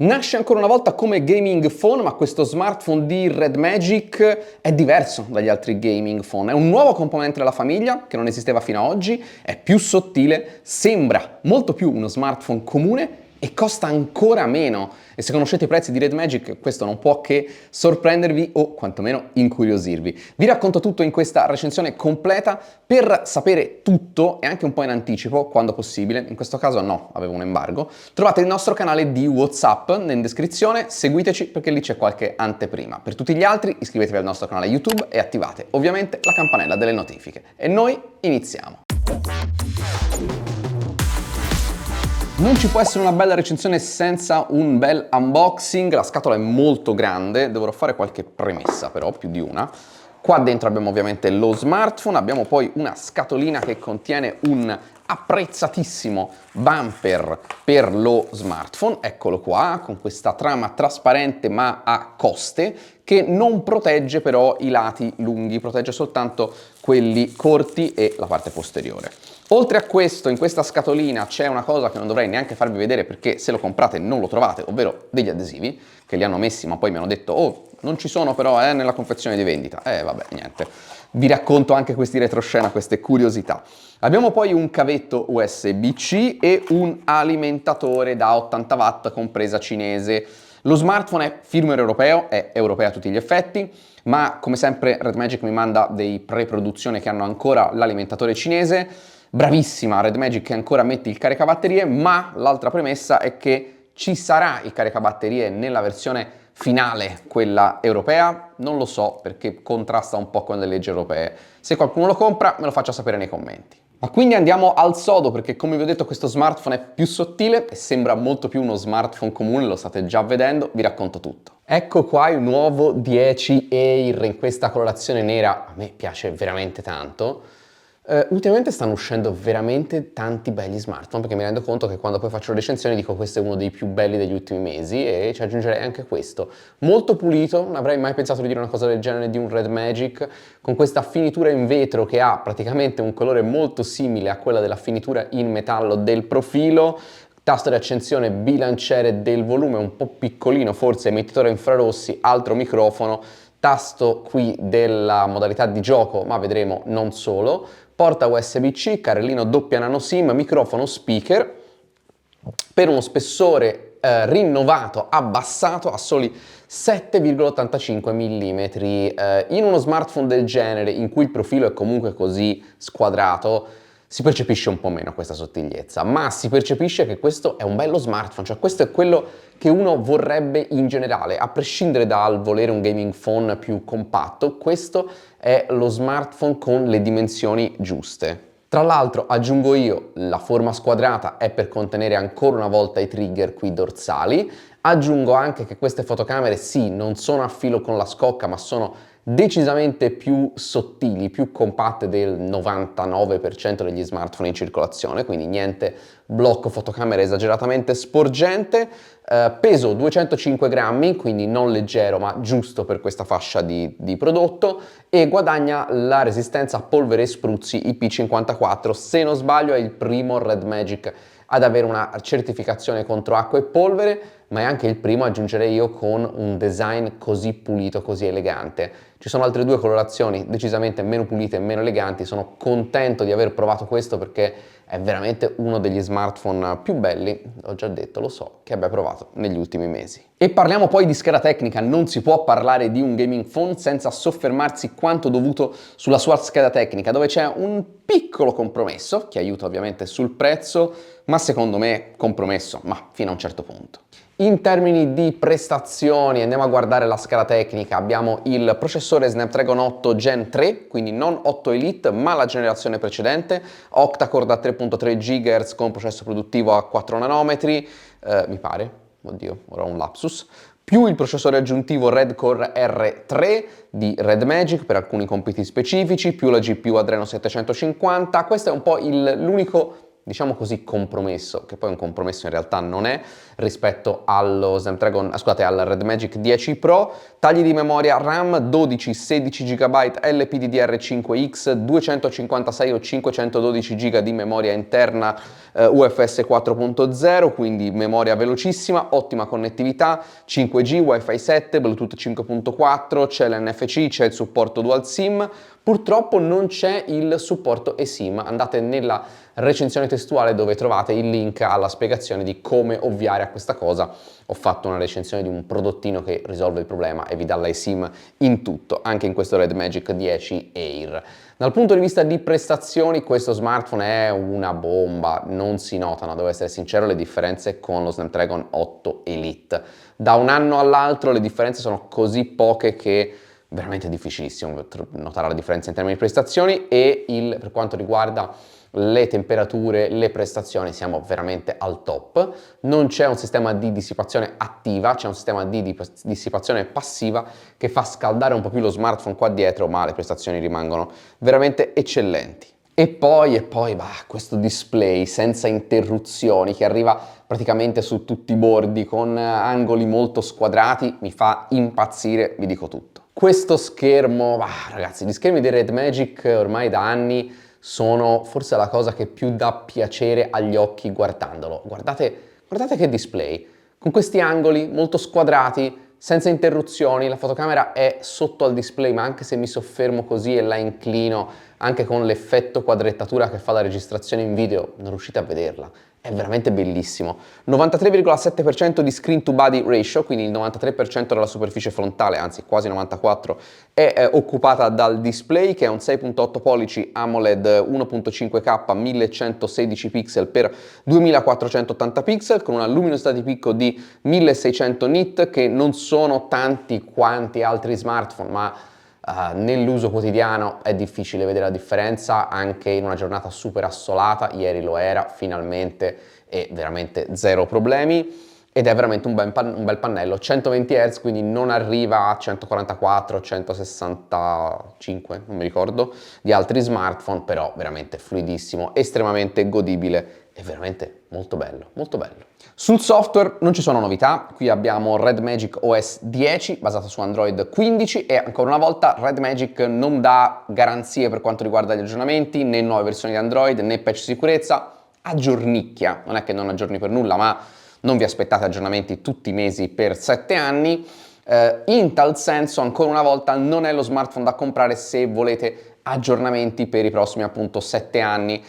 Nasce ancora una volta come gaming phone, ma questo smartphone di Red Magic è diverso dagli altri gaming phone. È un nuovo componente della famiglia che non esisteva fino ad oggi, è più sottile, sembra molto più uno smartphone comune e costa ancora meno. E se conoscete i prezzi di Red Magic, questo non può che sorprendervi o quantomeno incuriosirvi. Vi racconto tutto in questa recensione completa per sapere tutto e anche un po' in anticipo, quando possibile. In questo caso no, avevo un embargo. Trovate il nostro canale di WhatsApp in descrizione, seguiteci perché lì c'è qualche anteprima. Per tutti gli altri iscrivetevi al nostro canale YouTube e attivate ovviamente la campanella delle notifiche. E noi iniziamo. Non ci può essere una bella recensione senza un bel unboxing. La scatola è molto grande, dovrò fare qualche premessa però, più di una. Qua dentro abbiamo ovviamente lo smartphone, abbiamo poi una scatolina che contiene un apprezzatissimo bumper per lo smartphone, eccolo qua, con questa trama trasparente ma a coste, che non protegge però i lati lunghi, protegge soltanto quelli corti e la parte posteriore. Oltre a questo, in questa scatolina c'è una cosa che non dovrei neanche farvi vedere perché se lo comprate non lo trovate, ovvero degli adesivi che li hanno messi ma poi mi hanno detto oh non ci sono però nella confezione di vendita. Vabbè, niente. Vi racconto anche questi retroscena, queste curiosità. Abbiamo poi un cavetto USB-C e un alimentatore da 80 watt con presa cinese. Lo smartphone è firmware europeo, è europeo a tutti gli effetti, ma come sempre Red Magic mi manda dei pre-produzione che hanno ancora l'alimentatore cinese. Bravissima Red Magic che ancora mette il caricabatterie, ma l'altra premessa è che ci sarà il caricabatterie nella versione finale, quella europea. Non lo so perché contrasta un po' con le leggi europee. Se qualcuno lo compra me lo faccia sapere nei commenti. Ma quindi andiamo al sodo perché come vi ho detto questo smartphone è più sottile e sembra molto più uno smartphone comune, lo state già vedendo, vi racconto tutto. Ecco qua il nuovo 10 Air in questa colorazione nera, a me piace veramente tanto. Ultimamente stanno uscendo veramente tanti belli smartphone perché mi rendo conto che quando poi faccio recensioni dico questo è uno dei più belli degli ultimi mesi e ci aggiungerei anche questo. Molto pulito, non avrei mai pensato di dire una cosa del genere di un Red Magic, con questa finitura in vetro che ha praticamente un colore molto simile a quella della finitura in metallo del profilo. Tasto di accensione, bilanciere del volume un po' piccolino, forse emettitore infrarossi, altro microfono, tasto qui della modalità di gioco, ma vedremo non solo, porta USB-C, carrellino doppia nano SIM, microfono speaker per uno spessore rinnovato, abbassato a soli 7,85 mm. In uno smartphone del genere, in cui il profilo è comunque così squadrato, si percepisce un po' meno questa sottigliezza, ma si percepisce che questo è un bello smartphone, cioè questo è quello che uno vorrebbe in generale, a prescindere dal volere un gaming phone più compatto, questo è lo smartphone con le dimensioni giuste. Tra l'altro aggiungo io, la forma squadrata è per contenere ancora una volta i trigger qui dorsali, aggiungo anche che queste fotocamere sì, non sono a filo con la scocca, ma sono decisamente più sottili, più compatte del 99% degli smartphone in circolazione, quindi niente blocco fotocamera esageratamente sporgente, peso 205 grammi, quindi non leggero ma giusto per questa fascia di prodotto e guadagna la resistenza a polvere e spruzzi IP54, se non sbaglio è il primo Red Magic ad avere una certificazione contro acqua e polvere, ma è anche il primo, aggiungerei io, con un design così pulito, così elegante. Ci sono altre due colorazioni decisamente meno pulite e meno eleganti, sono contento di aver provato questo perché è veramente uno degli smartphone più belli, l'ho già detto, lo so, che abbia provato negli ultimi mesi. E parliamo poi di scheda tecnica, non si può parlare di un gaming phone senza soffermarsi quanto dovuto sulla sua scheda tecnica, dove c'è un piccolo compromesso, che aiuta ovviamente sul prezzo, ma secondo me compromesso, ma fino a un certo punto. In termini di prestazioni, andiamo a guardare la scala tecnica, abbiamo il processore Snapdragon 8 Gen 3, quindi non 8 Elite, ma la generazione precedente, octa-core da 3.3 GHz con processo produttivo a 4 nanometri, mi pare, oddio, ora ho un lapsus, più il processore aggiuntivo Red Core R3 di Red Magic per alcuni compiti specifici, più la GPU Adreno 750, questo è un po' l'unico diciamo così, compromesso, che poi un compromesso in realtà non è, rispetto allo Snapdragon, scusate, al Red Magic 10 Pro. Tagli di memoria RAM 12, 16 GB LPDDR5X, 256 o 512 GB di memoria interna UFS 4.0, quindi memoria velocissima, ottima connettività, 5G, Wi-Fi 7, Bluetooth 5.4, c'è l'NFC, c'è il supporto Dual SIM. Purtroppo non c'è il supporto eSIM, andate nella recensione testuale dove trovate il link alla spiegazione di come ovviare a questa cosa. Ho fatto una recensione di un prodottino che risolve il problema e vi dà l'eSIM in tutto, anche in questo Red Magic 10 Air. Dal punto di vista di prestazioni questo smartphone è una bomba, non si notano, devo essere sincero, le differenze con lo Snapdragon 8 Elite. Da un anno all'altro le differenze sono così poche che veramente difficilissimo notare la differenza in termini di prestazioni e per quanto riguarda le temperature, le prestazioni, siamo veramente al top. Non c'è un sistema di dissipazione attiva, c'è un sistema di dissipazione passiva che fa scaldare un po' più lo smartphone qua dietro, ma le prestazioni rimangono veramente eccellenti. E poi, questo display senza interruzioni che arriva praticamente su tutti i bordi con angoli molto squadrati mi fa impazzire, vi dico tutto. Questo schermo, ragazzi, gli schermi dei Red Magic ormai da anni sono forse la cosa che più dà piacere agli occhi guardandolo. Guardate che display, con questi angoli molto squadrati, senza interruzioni, la fotocamera è sotto al display, ma anche se mi soffermo così e la inclino, anche con l'effetto quadrettatura che fa la registrazione in video, non riuscite a vederla. È veramente bellissimo. 93,7% di screen to body ratio, quindi il 93% della superficie frontale, anzi quasi 94%, è occupata dal display che è un 6.8 pollici AMOLED 1.5K 1116 pixel per 2480 pixel con una luminosità di picco di 1600 nit, che non sono tanti quanti altri smartphone, ma nell'uso quotidiano è difficile vedere la differenza, anche in una giornata super assolata. Ieri lo era finalmente e veramente zero problemi, ed è veramente un bel pannello, 120 Hz, quindi non arriva a 144, 165, non mi ricordo, di altri smartphone, però veramente fluidissimo, estremamente godibile e veramente molto bello, molto bello. Sul software non ci sono novità, qui abbiamo Red Magic OS 10 basato su Android 15 e ancora una volta Red Magic non dà garanzie per quanto riguarda gli aggiornamenti, né nuove versioni di Android, né patch sicurezza, aggiornicchia, non è che non aggiorni per nulla, ma non vi aspettate aggiornamenti tutti i mesi per 7 anni. In tal senso, ancora una volta, non è lo smartphone da comprare se volete aggiornamenti per i prossimi appunto 7 anni,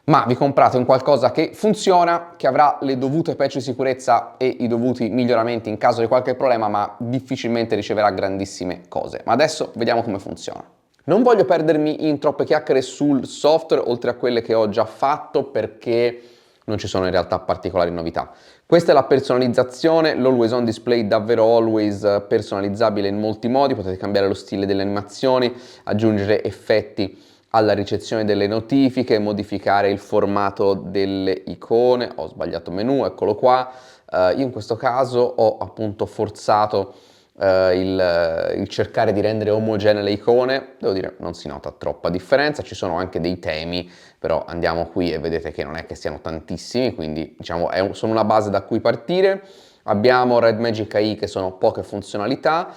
ma vi comprate un qualcosa che funziona, che avrà le dovute patch di sicurezza e i dovuti miglioramenti in caso di qualche problema, ma difficilmente riceverà grandissime cose. Ma adesso vediamo come funziona. Non voglio perdermi in troppe chiacchiere sul software, oltre a quelle che ho già fatto, perché non ci sono in realtà particolari novità. Questa è la personalizzazione, l'Always On Display davvero always personalizzabile in molti modi, potete cambiare lo stile delle animazioni, aggiungere effetti alla ricezione delle notifiche, modificare il formato delle icone. Ho sbagliato menu, eccolo qua. Io in questo caso ho appunto forzato il cercare di rendere omogenee le icone. Devo dire, non si nota troppa differenza, ci sono anche dei temi, però andiamo qui e vedete che non è che siano tantissimi, quindi diciamo sono una base da cui partire. Abbiamo Red Magic AI, che sono poche funzionalità.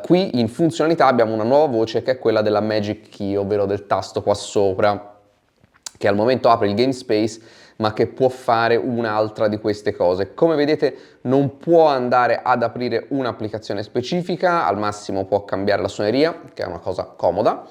Qui in funzionalità abbiamo una nuova voce che è quella della Magic Key, ovvero del tasto qua sopra, che al momento apre il Game Space, ma che può fare un'altra di queste cose. Come vedete non può andare ad aprire un'applicazione specifica, al massimo può cambiare la suoneria, che è una cosa comoda.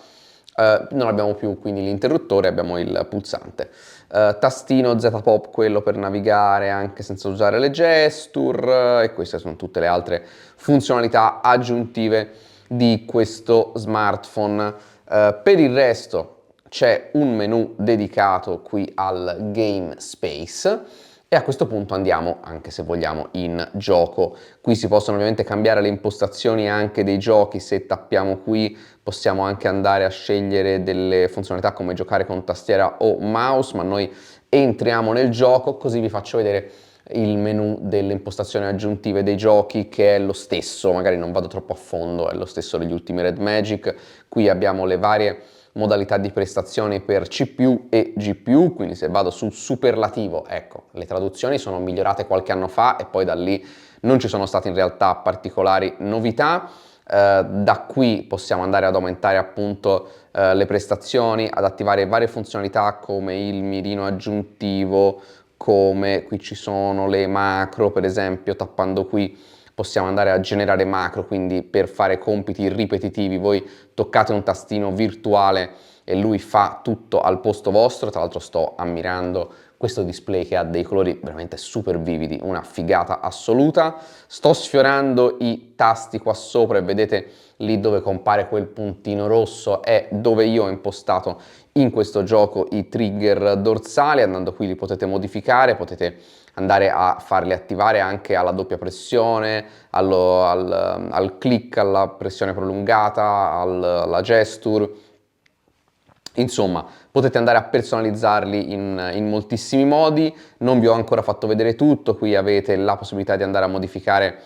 Non abbiamo più quindi l'interruttore, abbiamo il pulsante. Tastino Z-Pop, quello per navigare anche senza usare le gesture, e queste sono tutte le altre funzionalità aggiuntive di questo smartphone. Per il resto c'è un menu dedicato qui al Game Space e a questo punto andiamo, anche se vogliamo, in gioco. Qui si possono ovviamente cambiare le impostazioni anche dei giochi. Se tappiamo qui possiamo anche andare a scegliere delle funzionalità come giocare con tastiera o mouse, ma noi entriamo nel gioco, così vi faccio vedere il menu delle impostazioni aggiuntive dei giochi, che è lo stesso, magari non vado troppo a fondo, è lo stesso degli ultimi Red Magic. Qui abbiamo le varie modalità di prestazioni per CPU e GPU, quindi se vado sul superlativo, ecco, le traduzioni sono migliorate qualche anno fa e poi da lì non ci sono state in realtà particolari novità. Da qui possiamo andare ad aumentare appunto le prestazioni, ad attivare varie funzionalità come il mirino aggiuntivo, come qui ci sono le macro, per esempio tappando qui possiamo andare a generare macro, quindi per fare compiti ripetitivi voi toccate un tastino virtuale e lui fa tutto al posto vostro. Tra l'altro sto ammirando questo display che ha dei colori veramente super vividi, una figata assoluta. Sto sfiorando i tasti qua sopra e vedete lì dove compare quel puntino rosso è dove io ho impostato in questo gioco i trigger dorsali. Andando qui li potete modificare, potete andare a farli attivare anche alla doppia pressione, al click, alla pressione prolungata, alla gesture. Insomma, potete andare a personalizzarli in moltissimi modi. Non vi ho ancora fatto vedere tutto. Qui avete la possibilità di andare a modificare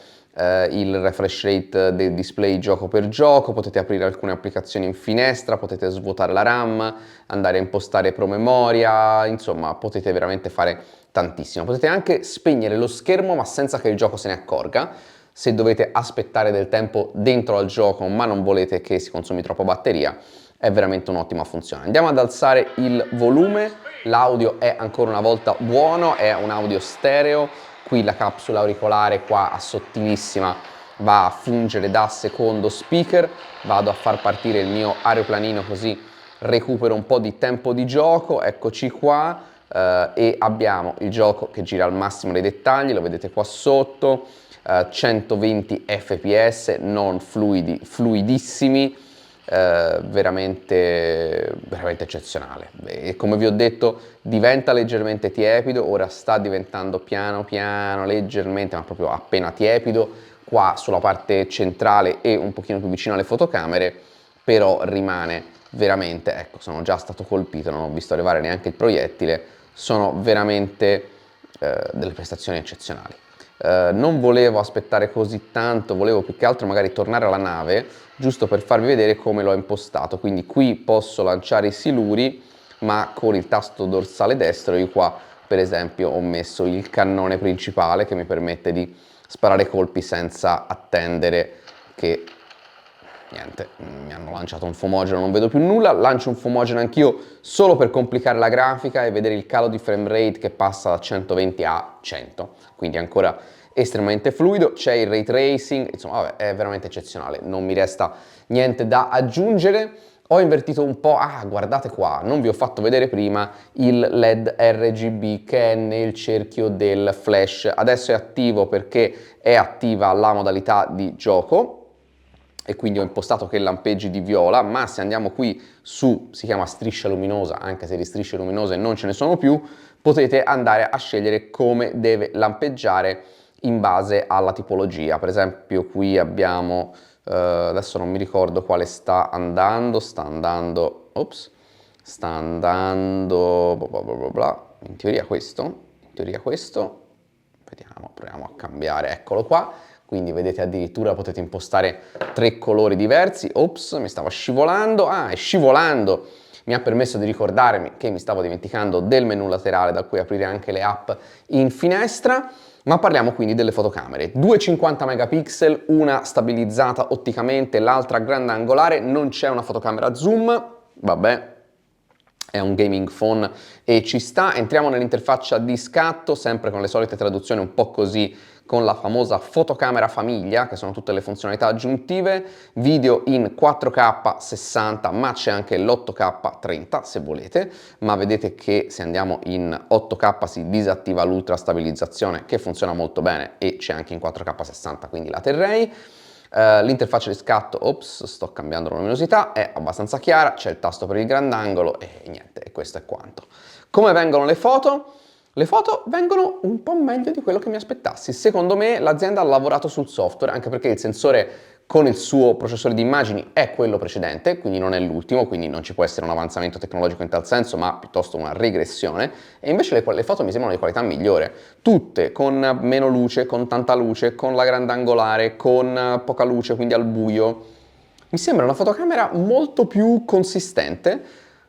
il refresh rate del display gioco per gioco, potete aprire alcune applicazioni in finestra, potete svuotare la RAM, andare a impostare promemoria, insomma potete veramente fare tantissimo. Potete anche spegnere lo schermo ma senza che il gioco se ne accorga. Se dovete aspettare del tempo dentro al gioco ma non volete che si consumi troppo batteria, è veramente un'ottima funzione. Andiamo ad alzare il volume, l'audio è ancora una volta buono, è un audio stereo. Qui la capsula auricolare qua a sottilissima va a fungere da secondo speaker. Vado a far partire il mio aeroplanino così recupero un po' di tempo di gioco. Eccoci qua e abbiamo il gioco che gira al massimo dei dettagli, lo vedete qua sotto, 120 fps, non fluidissimi. Veramente eccezionale e come vi ho detto diventa leggermente tiepido, ora sta diventando piano piano leggermente, ma proprio appena tiepido qua sulla parte centrale e un pochino più vicino alle fotocamere, però rimane veramente, ecco, sono già stato colpito, non ho visto arrivare neanche il proiettile, sono veramente delle prestazioni eccezionali. Non volevo aspettare così tanto, volevo più che altro magari tornare alla nave giusto per farvi vedere come l'ho impostato. Quindi qui posso lanciare i siluri ma con il tasto dorsale destro io qua per esempio ho messo il cannone principale che mi permette di sparare colpi senza attendere che niente, mi hanno lanciato un fumogeno, non vedo più nulla. Lancio un fumogeno anch'io solo per complicare la grafica e vedere il calo di frame rate che passa da 120 a 100, quindi ancora estremamente fluido. C'è il ray tracing, insomma vabbè, è veramente eccezionale, non mi resta niente da aggiungere. Ho invertito un po', guardate qua, non vi ho fatto vedere prima il LED RGB che è nel cerchio del flash. Adesso è attivo perché è attiva la modalità di gioco e quindi ho impostato che lampeggi di viola, ma se andiamo qui su, si chiama striscia luminosa, anche se di strisce luminose non ce ne sono più, potete andare a scegliere come deve lampeggiare in base alla tipologia. Per esempio qui abbiamo, adesso non mi ricordo quale sta andando, in teoria questo, vediamo, proviamo a cambiare, eccolo qua. Quindi vedete addirittura potete impostare 3 colori diversi. Ops, mi stavo scivolando. E scivolando mi ha permesso di ricordarmi che mi stavo dimenticando del menu laterale da cui aprire anche le app in finestra. Ma parliamo quindi delle fotocamere. 250 megapixel, una stabilizzata otticamente, l'altra grandangolare. Non c'è una fotocamera zoom, vabbè, è un gaming phone e ci sta. Entriamo nell'interfaccia di scatto, sempre con le solite traduzioni un po' così, con la famosa fotocamera famiglia, che sono tutte le funzionalità aggiuntive, video in 4K 60, ma c'è anche l'8K 30 se volete, ma vedete che se andiamo in 8K si disattiva l'ultra stabilizzazione che funziona molto bene e c'è anche in 4K 60, quindi la terrei. L'interfaccia di scatto, sto cambiando la luminosità, è abbastanza chiara, c'è il tasto per il grandangolo e niente, e questo è quanto. Come vengono le foto? Le foto vengono un po' meglio di quello che mi aspettassi. Secondo me l'azienda ha lavorato sul software, anche perché il sensore con il suo processore di immagini è quello precedente, quindi non è l'ultimo, quindi non ci può essere un avanzamento tecnologico in tal senso, ma piuttosto una regressione. E invece le foto mi sembrano di qualità migliore, tutte con meno luce, con tanta luce, con la grandangolare, con poca luce, quindi al buio. Mi sembra una fotocamera molto più consistente,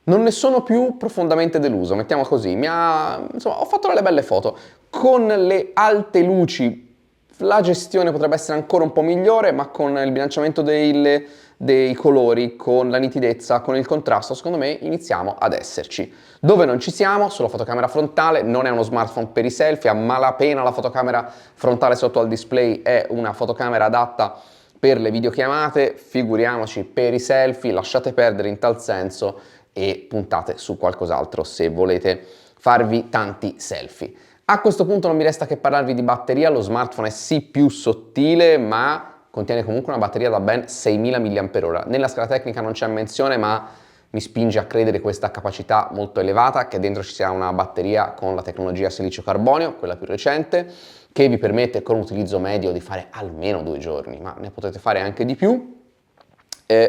non ne sono più profondamente deluso, mettiamo così. Insomma, ho fatto delle belle foto. Con le alte luci la gestione potrebbe essere ancora un po' migliore, ma con il bilanciamento dei colori, con la nitidezza, con il contrasto, secondo me iniziamo ad esserci. Dove non ci siamo, sulla fotocamera frontale, non è uno smartphone per i selfie, a malapena la fotocamera frontale sotto al display è una fotocamera adatta per le videochiamate, figuriamoci per i selfie, lasciate perdere in tal senso e puntate su qualcos'altro se volete farvi tanti selfie. A questo punto non mi resta che parlarvi di batteria, lo smartphone è sì più sottile ma contiene comunque una batteria da ben 6000 mAh. Nella scheda tecnica non c'è menzione ma mi spinge a credere questa capacità molto elevata, che dentro ci sia una batteria con la tecnologia silicio-carbonio, quella più recente, che vi permette con un utilizzo medio di fare almeno 2 giorni, ma ne potete fare anche di più.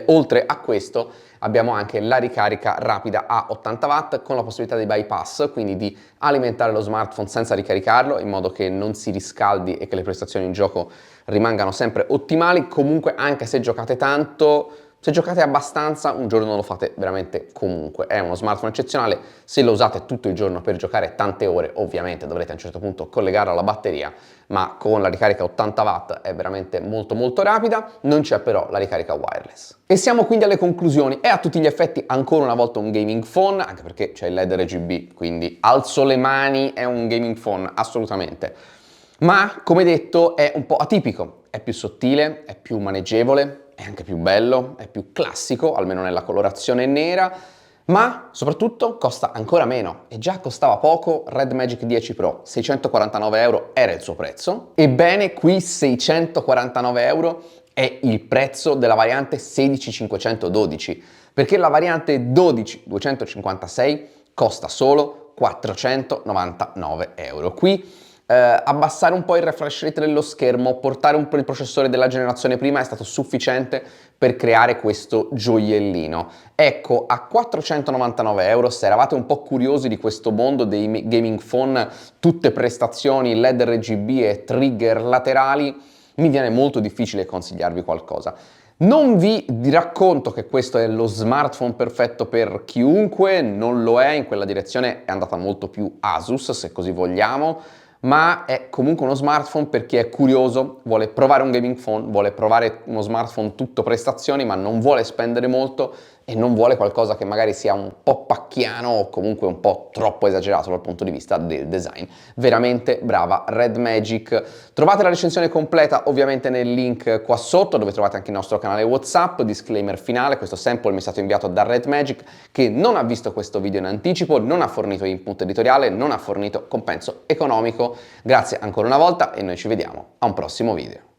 Oltre a questo abbiamo anche la ricarica rapida a 80 watt con la possibilità di bypass, quindi di alimentare lo smartphone senza ricaricarlo in modo che non si riscaldi e che le prestazioni in gioco rimangano sempre ottimali. Comunque anche se giocate tanto, se giocate abbastanza, un giorno lo fate veramente comunque. È uno smartphone eccezionale, se lo usate tutto il giorno per giocare tante ore, ovviamente dovrete a un certo punto collegarlo alla batteria, ma con la ricarica 80 watt è veramente molto rapida, non c'è però la ricarica wireless. E siamo quindi alle conclusioni. È a tutti gli effetti ancora una volta un gaming phone, anche perché c'è il LED RGB, quindi alzo le mani, è un gaming phone, assolutamente. Ma, come detto, è un po' atipico, è più sottile, è più maneggevole, è anche più bello, è più classico, almeno nella colorazione nera, ma soprattutto costa ancora meno e già costava poco. Red Magic 10 Pro, 649 euro era il suo prezzo. Ebbene, qui 649 euro è il prezzo della variante 16512, perché la variante 12256 costa solo 499 euro. Qui abbassare un po' il refresh rate dello schermo, portare un po' il processore della generazione prima è stato sufficiente per creare questo gioiellino. Ecco, a 499 euro, se eravate un po' curiosi di questo mondo dei gaming phone, tutte prestazioni LED RGB e trigger laterali, mi viene molto difficile consigliarvi qualcosa. Non vi racconto che questo è lo smartphone perfetto per chiunque, non lo è, in quella direzione è andata molto più Asus, se così vogliamo, ma è comunque uno smartphone per chi è curioso, vuole provare un gaming phone, vuole provare uno smartphone tutto prestazioni, ma non vuole spendere molto e non vuole qualcosa che magari sia un po' pacchiano o comunque un po' troppo esagerato dal punto di vista del design. Veramente brava Red Magic. Trovate la recensione completa ovviamente nel link qua sotto, dove trovate anche il nostro canale WhatsApp. Disclaimer finale: questo sample mi è stato inviato da Red Magic, che non ha visto questo video in anticipo, non ha fornito input editoriale, non ha fornito compenso economico. Grazie ancora una volta e noi ci vediamo a un prossimo video.